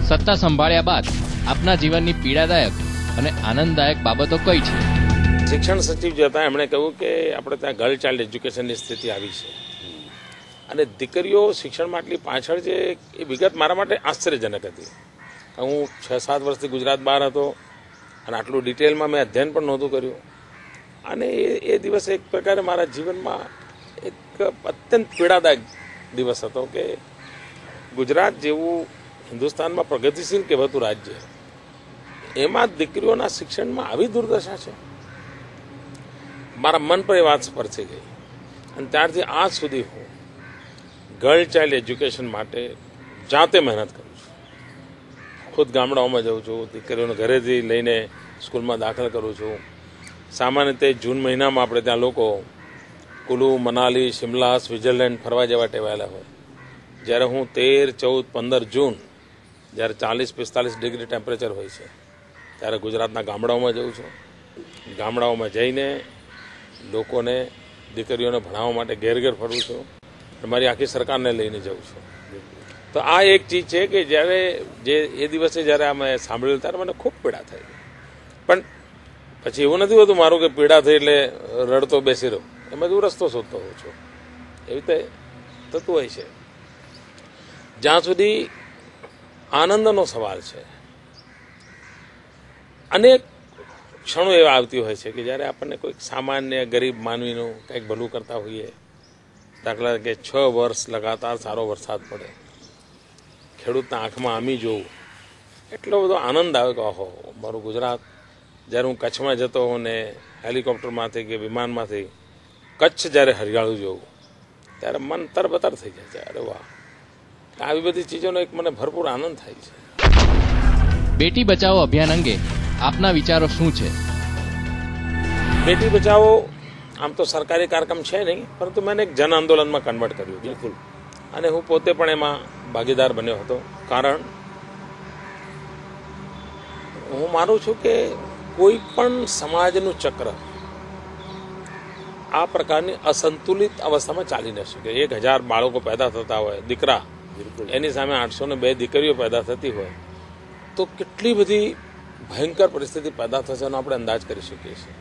સત્તા સંભાળ્યા બાદ આપના જીવનની પીડાદાયક અને આનંદદાયક બાબતો કઈ છે? શિક્ષણ સચિવ જે હતા એમણે કહ્યું કે આપણે ત્યાં ગર્લ ચાઇલ્ડ એજ્યુકેશનની સ્થિતિ આવી છે અને દીકરીઓ શિક્ષણમાં આટલી પાછળ છે એ વિગત મારા માટે આશ્ચર્યજનક હતી. હું 6-7 વર્ષથી ગુજરાત બહાર હતો અને આટલું ડિટેલમાં મેં અધ્યયન પણ નહોતું કર્યું અને એ દિવસ એક પ્રકારે મારા જીવનમાં એક અત્યંત પીડાદાયક દિવસ હતો કે ગુજરાત જેવું હિન્દુસ્તાનમાં પ્રગતિશીલ કહેવાતું રાજ્ય, એમાં દીકરીઓના શિક્ષણમાં આવી દુર્દશા છે. મારા મન પર એ વાત સ્પર્શી ગઈ અને ત્યારથી આજ સુધી હું ગર્લ ચાઇલ્ડ એજ્યુકેશન માટે જાતે મહેનત કરું છું. ખુદ ગામડાઓમાં જાઉં છું, દીકરીઓને ઘરેથી લઈને સ્કૂલમાં દાખલ કરું છું. સામાન્ય રીતે જૂન મહિનામાં આપણે ત્યાં લોકો કુલુ, મનાલી, શિમલા, સ્વિટ્ઝરલેન્ડ ફરવા જવા ટેવાયેલા હોય. જ્યારે હું 13, 14, 15 જૂન જ્યારે 40-45 ડિગ્રી ટેમ્પરેચર હોય છે ત્યારે ગુજરાતના ગામડાઓમાં જાઉં છું. ગામડાઓમાં જઈને લોકોને, દીકરીઓને ભણાવવા માટે ઘેર ઘેર ફરું છું. મારી આખી સરકારને લઈને જાઉં છું. તો આ એક ચીજ છે કે જ્યારે એ દિવસે જ્યારે આ મેં સાંભળ્યું ત્યારે મને ખૂબ પીડા થઈ. પણ પછી એવું નથી હોતું મારું કે પીડા થઈ એટલે રડતો બેસી રહું, એમાં જ હું રસ્તો શોધતો હોઉં છું. એવી રીતે થતું હોય છે. જ્યાં સુધી આનંદનો સવાલ છે, અનેક ક્ષણો એવા આવતી હોય છે કે જ્યારે આપણને કોઈક સામાન્ય ગરીબ માનવીનું કંઈક ભલું કરતા હોઈએ. દાખલા કે 6 વર્ષ લગાતાર સારો વરસાદ પડે, ખેડૂતના આંખમાં આમી જોવું, એટલો બધો આનંદ આવે કે ઓહો મારું ગુજરાત. જ્યારે હું કચ્છમાં જતો હોઉં ને હેલિકોપ્ટરમાંથી કે વિમાનમાંથી કચ્છ જ્યારે હરિયાળું જોઉં ત્યારે મન તરબતર થઈ જાય છે. અરે વાહ, આવી બધી ચીજોનો એક મને ભરપૂર આનંદ થાય છે. બેટી બચાવો અભિયાન અંગે આપના વિચારો શું છે? બેટી બચાવો આમ તો સરકારી કાર્યક્રમ છે નહીં, પરંતુ મેં એક જન આંદોલનમાં કન્વર્ટ કર્યું. બિલકુલ. અને હું પોતે પણ એમાં ભાગીદાર બન્યો હતો. કારણ હું માનું છું કે કોઈ પણ સમાજનું ચક્ર આ પ્રકારની અસંતુલિત અવસ્થામાં ચાલી ન શકે. 1000 બાળકો પેદા થતા હોય દીકરા, એની સામે 802 દીકરીઓ પેદા થતી હોય તો કેટલી બધી ભયંકર પરિસ્થિતિ પેદા થશે એનો આપણે અંદાજ કરી શકીએ છીએ.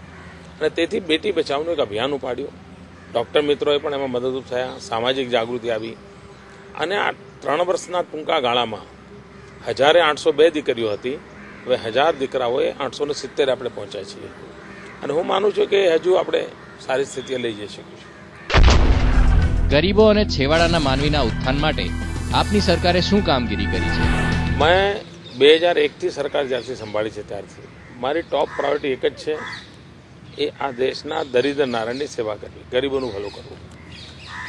અને તેથી બેટી બચાવનું એક અભિયાન ઉપાડ્યું. ડૉક્ટર મિત્રોએ પણ એમાં મદદરૂપ થયા, સામાજિક જાગૃતિ આવી અને આ 3 વર્ષના ટૂંકા ગાળામાં 1802 દીકરીઓ હતી, હવે 1000 દીકરાઓએ 870 આપણે પહોંચ્યા છીએ. અને હું માનું છું કે હજુ આપણે સારી સ્થિતિએ લઈ જઈ શકીશું. ગરીબો અને છેવાડાના માનવીના ઉત્થાન માટે આપની સરકારે શું કામગીરી કરી છે? મેં 2001થી સરકાર જ્યારથી સંભાળી છે ત્યારથી મારી ટોપ પ્રાયોરિટી એક જ છે, એ આ દેશના દરિદ્ર નારાયણની સેવા કરવી, ગરીબોનું ભલું કરવું.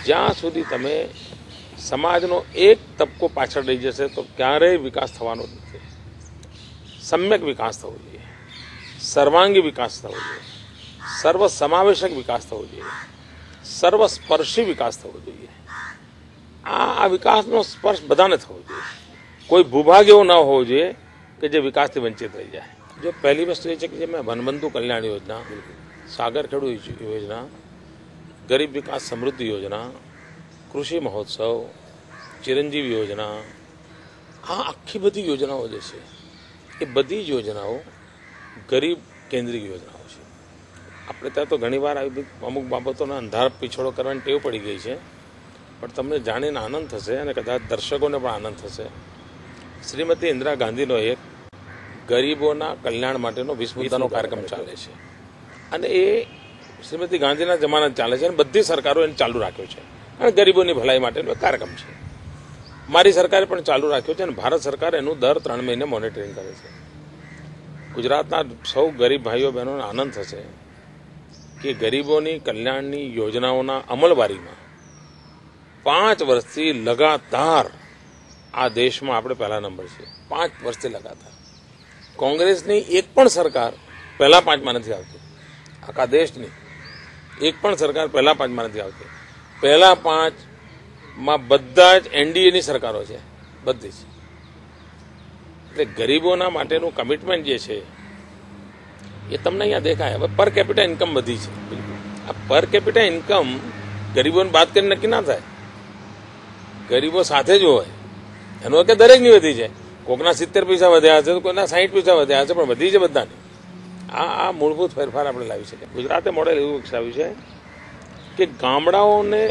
જ્યાં સુધી તમે સમાજનો એક તબકો પાછળ રહી જશે તો ક્યારેય વિકાસ થવાનો જ નથી. સમ્યક વિકાસ થવો જોઈએ, સર્વાંગી વિકાસ થવો જોઈએ, સર્વસમાવેશક વિકાસ થવો જોઈએ, સર્વસ્પર્શી વિકાસ થવો જોઈએ. આ વિકાસનો સ્પર્શ બધાને થવો જોઈએ. કોઈ ભૂભાગ એવો ન હોવો જોઈએ કે જે વિકાસથી વંચિત રહી જાય. જો પહેલી વસ્તુ એ છે કે જે મેં વનબંધુ કલ્યાણ યોજના, સાગર ખેડુ યોજના, ગરીબ વિકાસ સમૃદ્ધિ યોજના, કૃષિ મહોત્સવ, ચિરંજીવ યોજના, આ આખી બધી યોજનાઓ જે છે એ બધી યોજનાઓ ગરીબ કેન્દ્રિત યોજનાઓ છે. આપણે ત્યાં તો ઘણીવાર આવી અમુક બાબતોના અંધાર પીછોડો કરવાની ટેવ પડી ગઈ છે, પણ તમને જાણીને આનંદ થશે અને કદાચ દર્શકોને પણ આનંદ થશે. શ્રીમતી ઇન્દિરા ગાંધીનો એક ગરીબોના કલ્યાણ માટેનો 20 મુદ્દાનો કાર્યક્રમ ચાલે છે અને એ શ્રીમતી ગાંધીના જમાના ચાલે છે અને બધી સરકારો એને ચાલુ રાખ્યો છે અને ગરીબોની ભલાઈ માટેનો એક કાર્યક્રમ છે. મારી સરકારે પણ ચાલુ રાખ્યો છે અને ભારત સરકાર એનું દર 3 મહિને મોનિટરિંગ કરે છે. ગુજરાતના સૌ ગરીબ ભાઈઓ બહેનોને આનંદ થશે કે ગરીબોની કલ્યાણની યોજનાઓના અમલવારીમાં 5 વર્ષથી લગાતાર આ દેશમાં આપણે પહેલા નંબર છે. 5 વર્ષથી લગાતાર. કોંગ્રેસની એક પણ સરકાર પહેલા 5માં નથી આવતી. આખા દેશની એક પણ સરકાર પહેલા 5માં નથી આવતી. પહેલા 5માં બધા જ એનડીએની સરકારો છે, બધી જ. એટલે ગરીબોના માટેનું કમિટમેન્ટ જે છે એ તમને અહીંયા દેખાય. હવે પર કેપિટા ઇન્કમ વધી છે. આ પર કેપિટા ઇન્કમ ગરીબોને બાદ કરીને નક્કી ના થાય, ગરીબો સાથે જ હોય. એનો કે દરેકની વધી છે, કોકના 70 પૈસા વધ્યા છે તો કોઈના 60 પૈસા વધ્યા છે, પણ વધી છે બધાને. આ મૂળભૂત ફેરફાર આપણે લાવી શકીએ. ગુજરાતે મોડેલ એવું વિકસાવ્યું છે કે ગામડાઓને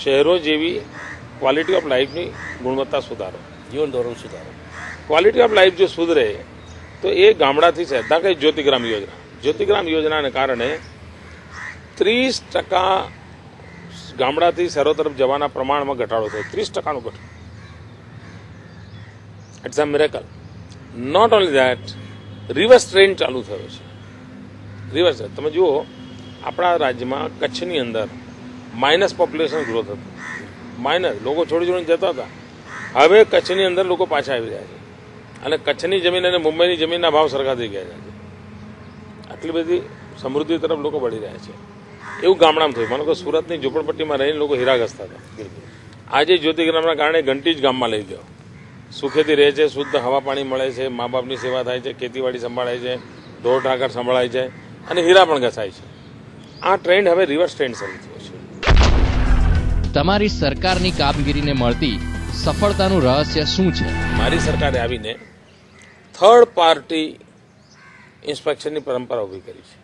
શહેરો જેવી ક્વોલિટી ઓફ લાઈફની ગુણવત્તા સુધારો, જીવન ધોરણ સુધારો. ક્વોલિટી ઓફ લાઈફ જો સુધરે તો એ ગામડાથી છે. દાખલા કે જ્યોતિગ્રામ યોજનાને કારણે 30% ગામડાથી શહેરો તરફ જવાના પ્રમાણમાં ઘટાડો થયો. 30%નો ઘટાડો. It's a miracle. Not only that, reverse trend ચાલુ થયો છે. રિવર્સ. તમે જુઓ, આપણા રાજ્યમાં કચ્છની અંદર માઇનસ પોપ્યુલેશન ગ્રોથ હતું. માઇનસ, લોકો છોડીને જતા હતા. હવે કચ્છની અંદર લોકો પાછા આવી રહ્યા છે અને કચ્છની જમીન અને મુંબઈની જમીનના ભાવ સરખા થઈ ગયા છે. આટલી બધી સમૃદ્ધિ તરફ લોકો વળી રહ્યા છે. એવું ગામડામાં થયું. માનો કે સુરતની ઝૂંપડપટ્ટીમાં રહીને લોકો હીરા ઘસતા હતા. આજે જ્યોતિગ્રામના કારણે ઘંટી જ ગામમાં લઈ ગયો. સુખેથી રહે છે, શુદ્ધ હવા પાણી મળે છે, મા બાપની સેવા થાય છે, ખેતીવાડી સંભાળાય છે, ઢોર ઢાકર સંભાળાય છે અને હીરા પણ ઘસાય છે. આ ટ્રેન્ડ હવે રિવર્સ ટ્રેન્ડ શરૂ થયો છે. તમારી સરકારની કામગીરીને મળતી સફળતાનું રહસ્ય શું છે? મારી સરકારે આવીને થર્ડ પાર્ટી ઇન્સ્પેક્શનની પરંપરા ઊભી કરી છે.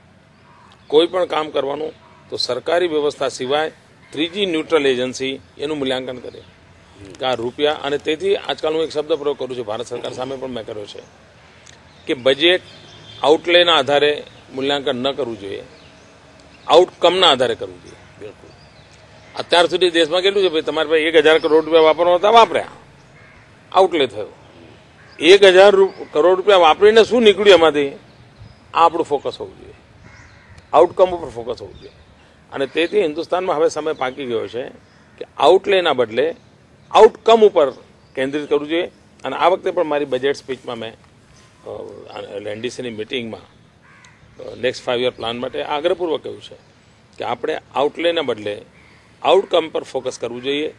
કોઈ પણ કામ કરવાનું તો સરકારી વ્યવસ્થા સિવાય ત્રીજી ન્યુટ્રલ એજન્સી એનું મૂલ્યાંકન કરે કે આ રૂપિયા. અને તેથી આજકાલ હું એક શબ્દ પ્રયોગ કરું છું, ભારત સરકાર સામે પણ મેં કર્યો છે કે બજેટ આઉટલેના આધારે મૂલ્યાંકન ન કરવું જોઈએ, આઉટકમના આધારે કરવું જોઈએ. બિલકુલ. અત્યાર સુધી દેશમાં કેટલું છે, ભાઈ તમારે પાસે 1000 કરોડ રૂપિયા વાપરવા હતા, વાપર્યા, આઉટલે થયો. 1000 કરોડ રૂપિયા વાપરીને શું નીકળ્યું એમાંથી, આ આપણું ફોકસ હોવું જોઈએ. આઉટકમ ઉપર ફોકસ હોવું જોઈએ. અને તેથી હિન્દુસ્તાનમાં હવે સમય પાકી ગયો છે કે આઉટલેના બદલે આઉટકમ ઉપર કેન્દ્રિત કરવું જોઈએ. અને આ વખતે પણ મારી બજેટ સ્પીચમાં મેં એનડીસીની મિટિંગમાં નેક્સ્ટ 5 યર પ્લાન માટે આગ્રહપૂર્વક કહ્યું છે કે આપણે આઉટલેના બદલે આઉટકમ પર ફોકસ કરવું જોઈએ.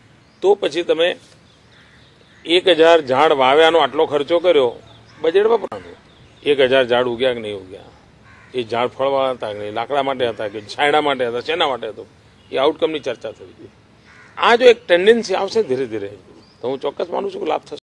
તો પછી તમે 1000 ઝાડ વાવ્યાનો આટલો ખર્ચો કર્યો, બજેટ વપરાનું. 1000 ઝાડ ઉગ્યા કે નહીં ઉગ્યા, એ ઝાડ ફળવા હતા કે નહીં, લાકડા માટે હતા કે છાંયડા માટે હતા, શેના માટે હતો, એ આઉટકમની ચર્ચા થવી જોઈએ. આ જો એક ટેન્ડન્સી આવશે ધીરે ધીરે, તો હું ચોક્કસ માનું છું કે લાભ થશે.